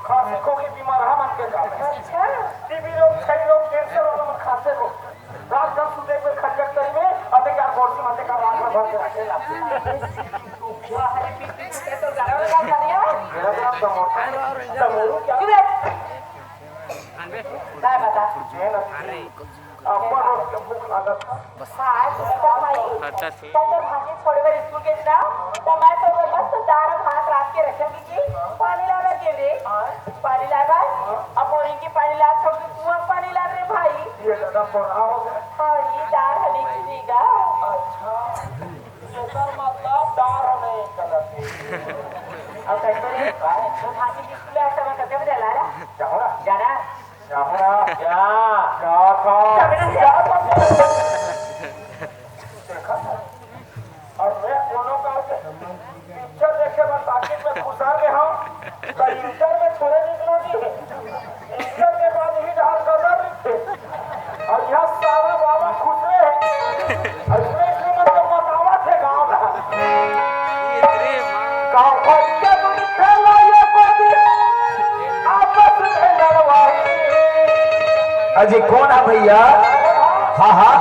खांसी खोखी बीमार हम के का अच्छा टीबी रोग क्षय रोग कैंसर वाला में खांसे को रात का सुते में खटखट करी में अबे क्या गोरसी माते का रात में भर के रखेला तू क्या है पीती के तो गाना लगा दिया मेरा नाम समोरू क्या काय बता अरे अपन रोज के भूख लागत हां तो भाई तो भाजी छोड़ कर स्कूल के ना तो मैं तो मस्त दाल भात रात के रखेंगी जी पानी लाना के रे पानी लागा अब बोरी की पानी ला छोड़ के तू पानी ला रे भाई ये दादा पढ़ा हो गया हां ये दाल हली चीगा अच्छा ये सर मतलब दार नहीं गलत अब कैसे तो भाजी स्कूल आ समय कब बजे ला रहा जाओ जाना क्या और मैं दोनों का पिक्चर देखे मैं ताकि में खुशहाल में हूँ तो इंटर में थोड़े निकलो नहीं इंटर के बाद ही जहाँ कदर थे और यहाँ सारा बाबा खुश रहे और इसमें इसलिए मतलब बतावा थे गाँव गाँव को क्या तुम खेला ये पति आपस में लड़वाई अजी कौन है भैया? हाँ हाँ